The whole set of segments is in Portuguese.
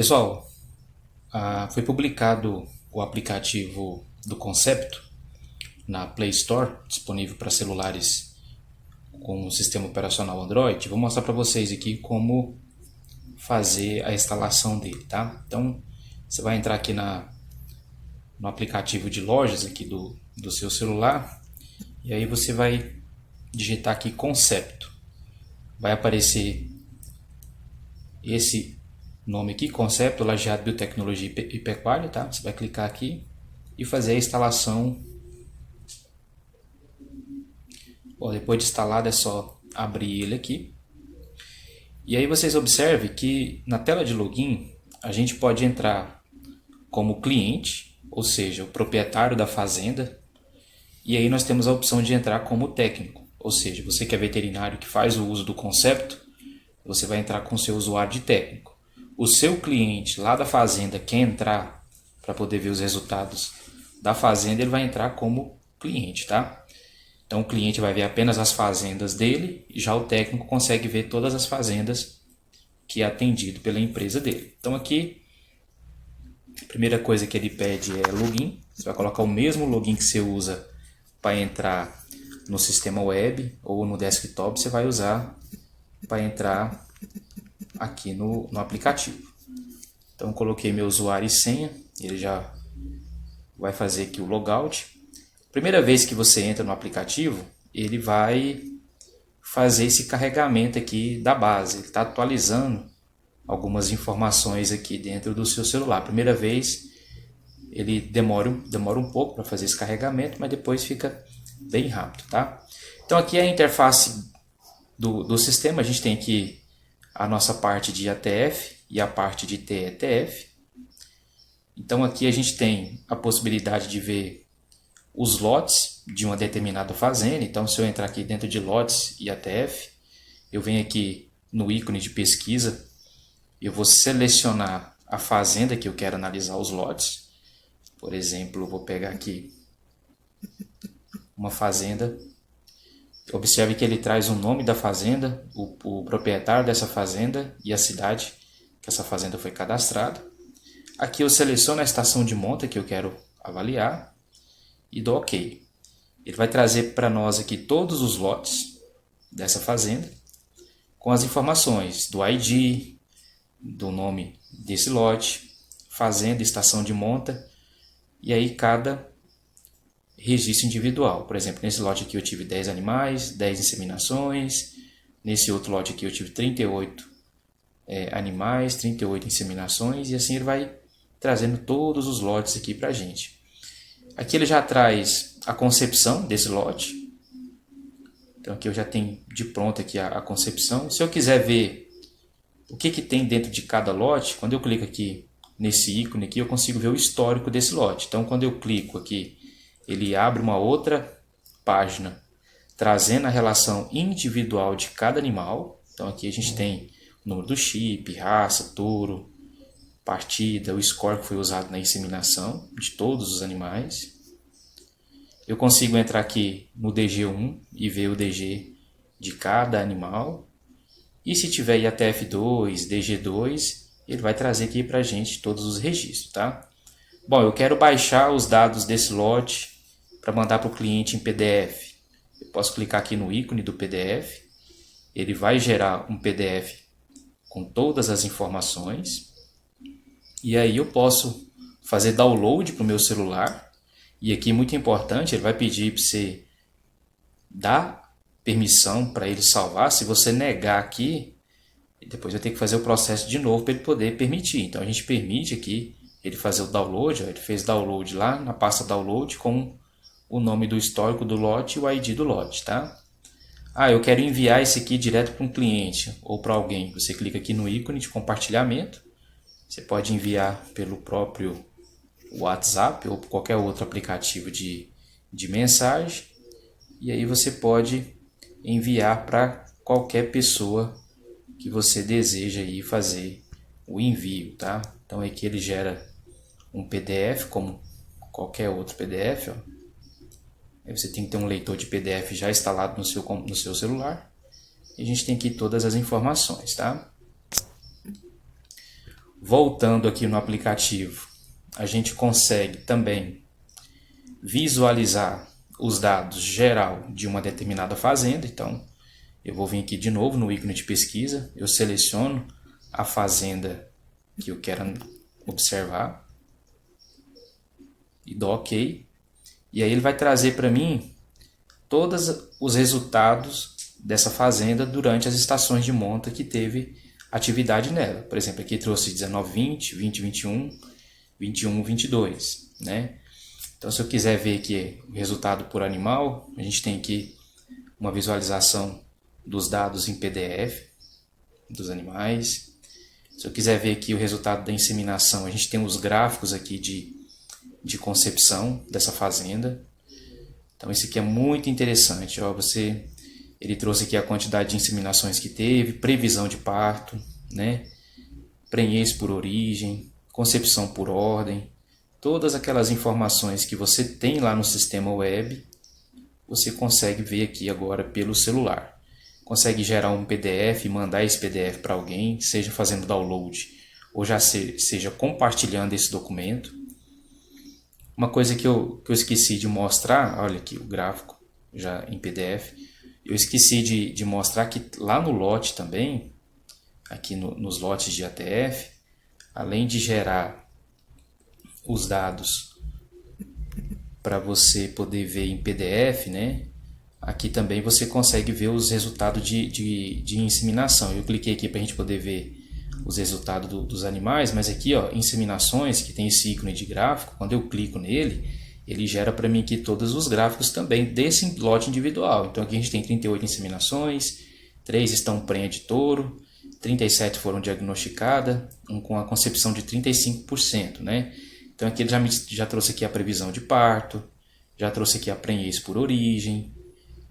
Pessoal, foi publicado o aplicativo do Concepto na Play Store, disponível para celulares com o sistema operacional Android. Vou mostrar para vocês aqui como fazer a instalação dele, tá? Então, você vai entrar aqui no aplicativo de lojas aqui do seu celular e aí você vai digitar aqui Concepto. Vai aparecer esse nome aqui, Concepto Lajeado Biotecnologia e Pecuária, tá? Você vai clicar aqui e fazer a instalação. Bom, depois de instalado é só abrir ele aqui. E aí vocês observem que na tela de login a gente pode entrar como cliente, ou seja, o proprietário da fazenda. E aí nós temos a opção de entrar como técnico, ou seja, você que é veterinário que faz o uso do Concepto, você vai entrar com o seu usuário de técnico. O seu cliente lá da fazenda quer entrar para poder ver os resultados da fazenda, ele vai entrar como cliente, tá? Então o cliente vai ver apenas as fazendas dele e já o técnico consegue ver todas as fazendas que é atendido pela empresa dele. Então aqui, a primeira coisa que ele pede é login. Você vai colocar o mesmo login que você usa para entrar no sistema web ou no desktop, você vai usar para entrar aqui no aplicativo. Então coloquei meu usuário e senha, ele já vai fazer aqui o logout. Primeira vez que você entra no aplicativo, ele vai fazer esse carregamento aqui da base. Ele está atualizando algumas informações aqui dentro do seu celular. Primeira vez ele demora um pouco para fazer esse carregamento, mas depois fica bem rápido, tá? Então aqui é a interface do sistema. A gente tem aqui a nossa parte de ATF e a parte de TETF. Então aqui a gente tem a possibilidade de ver os lotes de uma determinada fazenda. Então se eu entrar aqui dentro de lotes e ATF, eu venho aqui no ícone de pesquisa, eu vou selecionar a fazenda que eu quero analisar os lotes. Por exemplo, eu vou pegar aqui uma fazenda. Observe que ele traz o nome da fazenda, o proprietário dessa fazenda e a cidade que essa fazenda foi cadastrada. Aqui eu seleciono a estação de monta que eu quero avaliar e dou OK. Ele vai trazer para nós aqui todos os lotes dessa fazenda com as informações do ID, do nome desse lote, fazenda, estação de monta e aí cada registro individual. Por exemplo, nesse lote aqui eu tive 10 animais, 10 inseminações. Nesse outro lote aqui eu tive 38 animais, 38 inseminações. E assim ele vai trazendo todos os lotes aqui para a gente. Aqui ele já traz a concepção desse lote. Então aqui eu já tenho de pronto aqui a concepção. Se eu quiser ver o que tem dentro de cada lote, quando eu clico aqui nesse ícone aqui, eu consigo ver o histórico desse lote. Então quando eu clico aqui, ele abre uma outra página trazendo a relação individual de cada animal. Então aqui a gente tem o número do chip, raça, touro, partida, o score que foi usado na inseminação de todos os animais. Eu consigo entrar aqui no DG1 e ver o DG de cada animal. E se tiver IATF2, DG2, ele vai trazer aqui para a gente todos os registros, tá? Bom, eu quero baixar os dados desse lote para mandar para o cliente em PDF. Eu posso clicar aqui no ícone do PDF. Ele vai gerar um PDF com todas as informações. E aí eu posso fazer download para o meu celular. E aqui muito importante, ele vai pedir para você dar permissão para ele salvar. Se você negar aqui, depois vai ter que fazer o processo de novo para ele poder permitir. Então a gente permite aqui ele fazer o download. Ó, ele fez download lá na pasta download com o nome do histórico do lote e o ID do lote, tá? Eu quero enviar esse aqui direto para um cliente ou para alguém. Você clica aqui no ícone de compartilhamento. Você pode enviar pelo próprio WhatsApp ou qualquer outro aplicativo de mensagem. E aí você pode enviar para qualquer pessoa que você deseja aí fazer o envio, tá? Então aqui ele gera um PDF como qualquer outro PDF, ó. Aí você tem que ter um leitor de PDF já instalado no seu celular. E a gente tem aqui todas as informações, tá? Voltando aqui no aplicativo, a gente consegue também visualizar os dados geral de uma determinada fazenda. Então, eu vou vir aqui de novo no ícone de pesquisa, eu seleciono a fazenda que eu quero observar e dou OK. E aí ele vai trazer para mim todos os resultados dessa fazenda durante as estações de monta que teve atividade nela. Por exemplo, aqui trouxe 19, 20, 20, 21, 21, 22, né? Então, se eu quiser ver aqui o resultado por animal, a gente tem aqui uma visualização dos dados em PDF dos animais. Se eu quiser ver aqui o resultado da inseminação, a gente tem os gráficos aqui de concepção dessa fazenda. Então, isso aqui é muito interessante. Ó, ele trouxe aqui a quantidade de inseminações que teve, previsão de parto, né? Prenhez por origem, concepção por ordem. Todas aquelas informações que você tem lá no sistema web, você consegue ver aqui agora pelo celular. Consegue gerar um PDF e mandar esse PDF para alguém, seja fazendo download ou já seja compartilhando esse documento. Uma coisa que eu esqueci de mostrar, olha aqui o gráfico já em PDF, eu esqueci de mostrar que lá no lote também, aqui nos lotes de ATF, além de gerar os dados para você poder ver em PDF, né? Aqui também você consegue ver os resultados de inseminação. Eu cliquei aqui para a gente poder ver os resultados dos animais, mas aqui, ó, inseminações, que tem esse ícone de gráfico, quando eu clico nele, ele gera para mim aqui todos os gráficos também desse lote individual. Então aqui a gente tem 38 inseminações, 3 estão prenha de touro, 37 foram diagnosticadas, com a concepção de 35%, né? Então aqui ele já trouxe aqui a previsão de parto, já trouxe aqui a prenhez por origem,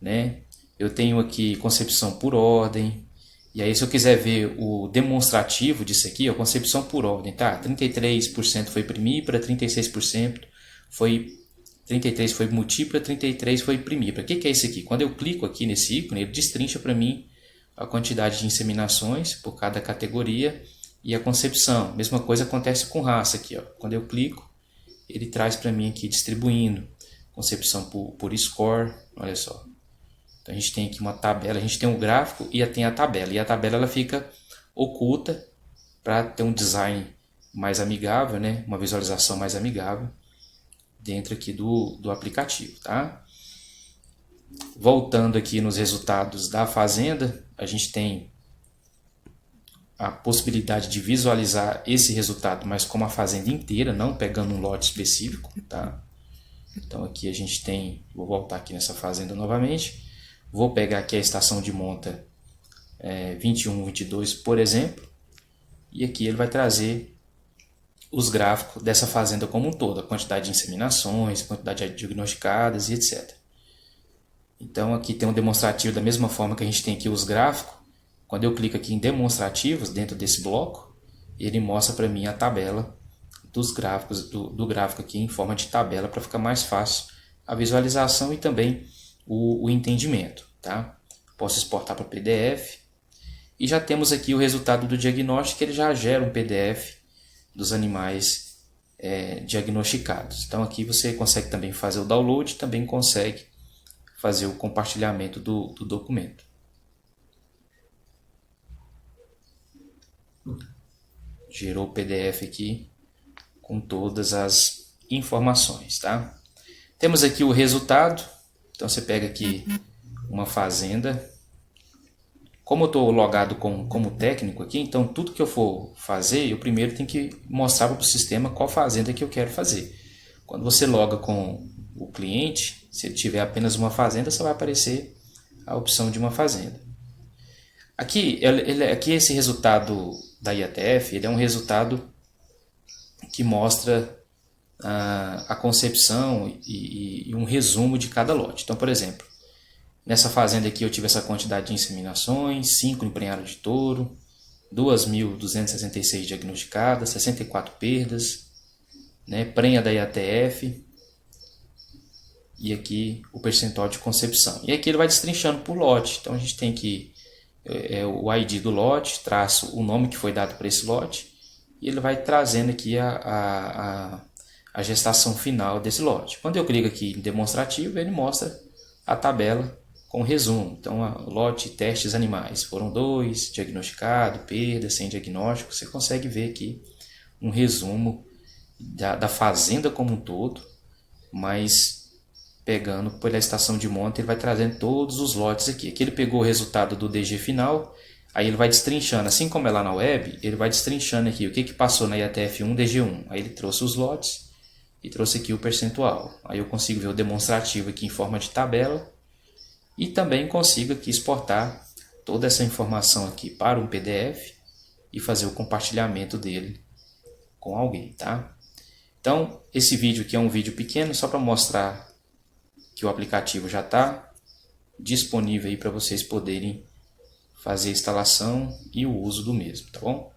né? Eu tenho aqui concepção por ordem. E aí, se eu quiser ver o demonstrativo disso aqui, a concepção por ordem, tá? 33% foi primípara, 36% foi 33 foi multípara, 33 foi primípara. O que é isso aqui? Quando eu clico aqui nesse ícone, ele destrincha para mim a quantidade de inseminações por cada categoria e a concepção. Mesma coisa acontece com raça aqui, ó. Quando eu clico, ele traz para mim aqui distribuindo concepção por score, olha só. Então a gente tem aqui uma tabela, a gente tem um gráfico e tem a tabela. E a tabela ela fica oculta para ter um design mais amigável, né? Uma visualização mais amigável dentro aqui do aplicativo, tá? Voltando aqui nos resultados da fazenda, a gente tem a possibilidade de visualizar esse resultado, mas como a fazenda inteira, não pegando um lote específico, tá? Então aqui a gente tem, vou voltar aqui nessa fazenda novamente. Vou pegar aqui a estação de monta 21, 22, por exemplo, e aqui ele vai trazer os gráficos dessa fazenda como um todo, a quantidade de inseminações, a quantidade de diagnosticadas e etc. Então aqui tem um demonstrativo da mesma forma que a gente tem aqui os gráficos. Quando eu clico aqui em demonstrativos dentro desse bloco, ele mostra para mim a tabela dos gráficos, do gráfico aqui em forma de tabela para ficar mais fácil a visualização e também o entendimento, tá? Posso exportar para PDF e já temos aqui o resultado do diagnóstico, que ele já gera um PDF dos animais diagnosticados. Então aqui você consegue também fazer o download, também consegue fazer o compartilhamento do documento. Gerou o PDF aqui com todas as informações, tá? Temos aqui o resultado. Então você pega aqui uma fazenda. Como eu estou logado como técnico aqui, então tudo que eu for fazer, eu primeiro tenho que mostrar para o sistema qual fazenda que eu quero fazer. Quando você loga com o cliente, se ele tiver apenas uma fazenda, só vai aparecer a opção de uma fazenda. Aqui esse resultado da IATF, ele é um resultado que mostra a concepção e um resumo de cada lote. Então, por exemplo, nessa fazenda aqui eu tive essa quantidade de inseminações, 5 emprenhados de touro, 2.266 diagnosticadas, 64 perdas, né, prenha da IATF e aqui o percentual de concepção. E aqui ele vai destrinchando por lote. Então a gente tem aqui o ID do lote, traço o nome que foi dado para esse lote e ele vai trazendo aqui a gestação final desse lote. Quando eu clico aqui em demonstrativo, ele mostra a tabela com resumo. Então, lote testes animais, foram 2, diagnosticado, perda, sem diagnóstico. Você consegue ver aqui um resumo da fazenda como um todo, mas pegando pela estação de monta, ele vai trazendo todos os lotes aqui. Aqui ele pegou o resultado do DG final, aí ele vai destrinchando, assim como é lá na web, ele vai destrinchando aqui o que passou na IATF1, DG1. Aí ele trouxe os lotes e trouxe aqui o percentual. Aí eu consigo ver o demonstrativo aqui em forma de tabela e também consigo aqui exportar toda essa informação aqui para um PDF e fazer o compartilhamento dele com alguém, tá? Então, esse vídeo aqui é um vídeo pequeno só para mostrar que o aplicativo já está disponível aí para vocês poderem fazer a instalação e o uso do mesmo, tá bom?